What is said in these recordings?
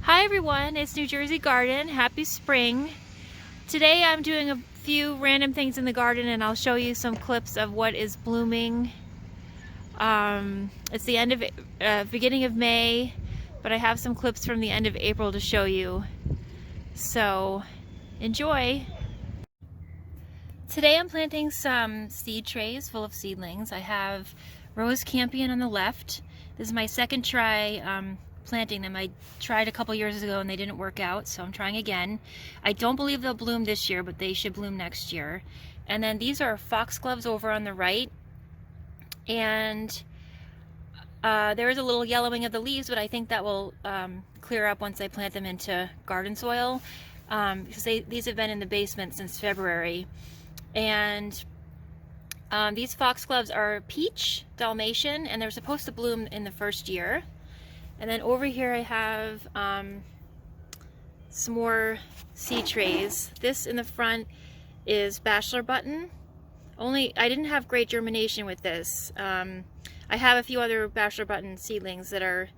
Hi everyone, it's New Jersey Garden. Happy spring. Today I'm doing a few random things in the garden and I'll show you some clips of what is blooming. It's the end of beginning of May, but I have some clips from the end of April to show you. So enjoy. Today I'm planting some seed trays full of seedlings. I have rose campion on the left. This is my second try planting them. I tried a couple years ago and they didn't work out, so I'm trying again. I don't believe they'll bloom this year, but they should bloom next year. And then these are foxgloves over on the right. And there is a little yellowing of the leaves, but I think that will clear up once I plant them into garden soil, because these have been in the basement since February. And these foxgloves are peach Dalmatian, and they're supposed to bloom in the first year. And then over here I have some more seed trays. This in the front is bachelor button. I didn't have great germination with this. I have a few other bachelor button seedlings that are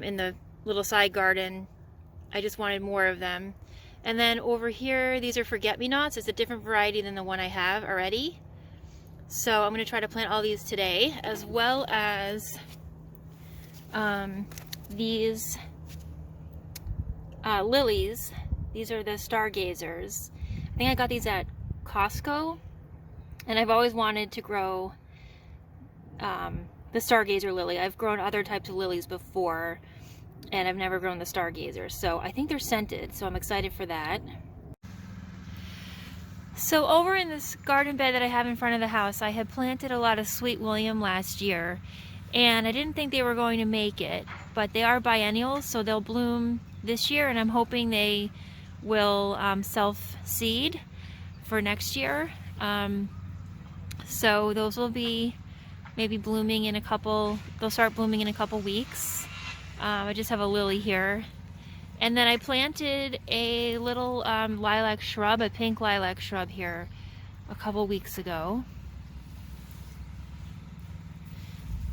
in the little side garden. I just wanted more of them. And then over here, these are forget-me-nots. It's a different variety than the one I have already. So I'm going to try to plant all these today, as well as these lilies. These are the Stargazers. I think I got these at Costco, and I've always wanted to grow the Stargazer lily. I've grown other types of lilies before, and I've never grown the Stargazer, so I think they're scented, so I'm excited for that. So over in this garden bed that I have in front of the house, I had planted a lot of Sweet William last year, and I didn't think they were going to make it, but they are biennials, so they'll bloom this year, and I'm hoping they will self-seed for next year. So those will be maybe blooming in they'll start blooming in a couple weeks. I just have a lily here. And then I planted a little lilac shrub, a pink lilac shrub here a couple weeks ago.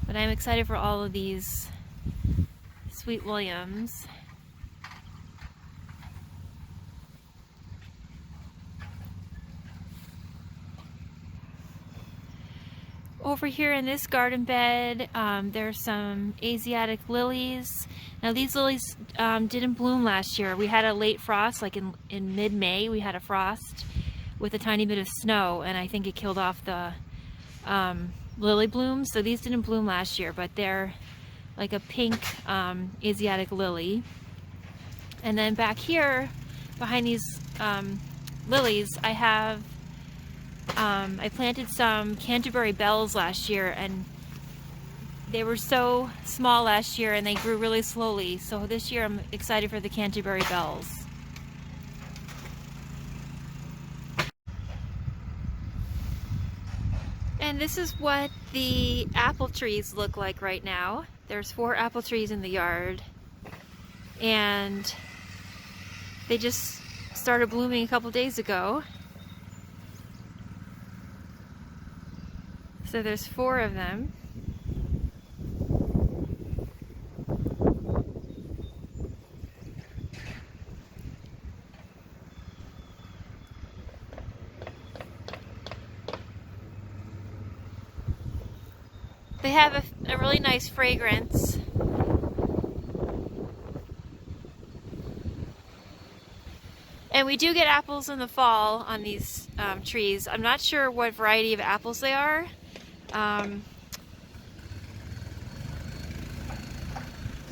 But I'm excited for all of these Sweet Williams. Over here in this garden bed, there's some Asiatic lilies. Now these lilies didn't bloom last year. We had a late frost, like in mid-May, we had a frost with a tiny bit of snow, and I think it killed off the lily blooms. So these didn't bloom last year, but they're like a pink Asiatic lily. And then back here, behind these lilies, I have I planted some Canterbury bells last year, and they were so small last year and they grew really slowly. So this year I'm excited for the Canterbury bells. And this is what the apple trees look like right now. There's 4 apple trees in the yard, and they just started blooming a couple days ago. So there's 4 of them. They have a really nice fragrance. And we do get apples in the fall on these trees. I'm not sure what variety of apples they are.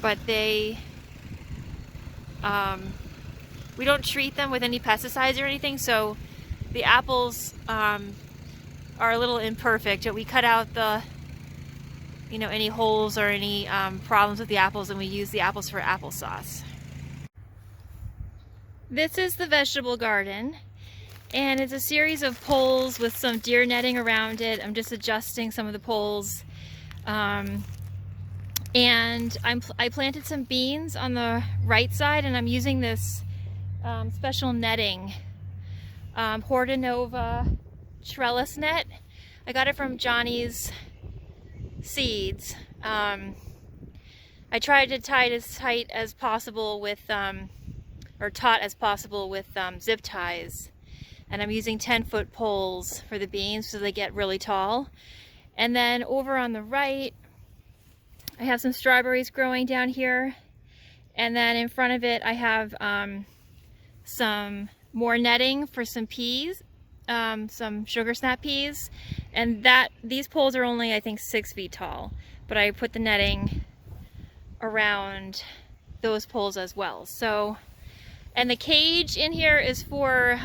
But they, we don't treat them with any pesticides or anything, so the apples are a little imperfect. We cut out the, any holes or any problems with the apples, and we use the apples for applesauce. This is the vegetable garden, and it's a series of poles with some deer netting around it. I'm just adjusting some of the poles. And I planted some beans on the right side, and I'm using this special netting, Hortinova Trellis net. I got it from Johnny's Seeds. I tried to tie it as tight as possible with, or taut as possible with zip ties. And I'm using 10-foot poles for the beans so they get really tall. And then over on the right, I have some strawberries growing down here. And then in front of it, I have some more netting for some peas, some sugar snap peas. And these poles are only, I think, 6 feet tall. But I put the netting around those poles as well. So, and the cage in here is for,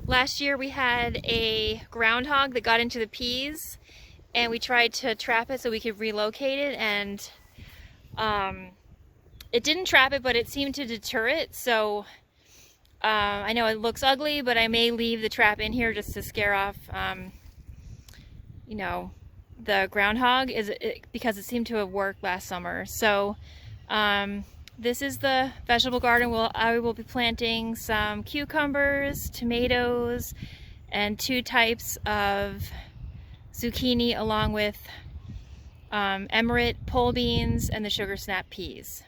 last year we had a groundhog that got into the peas, and we tried to trap it so we could relocate it, and it didn't trap it, but it seemed to deter it. So I know it looks ugly, but I may leave the trap in here just to scare off, you know, the groundhog, because it seemed to have worked last summer. So this is the vegetable garden. I will be planting some cucumbers, tomatoes, and 2 types of zucchini, along with emerit pole beans and the sugar snap peas.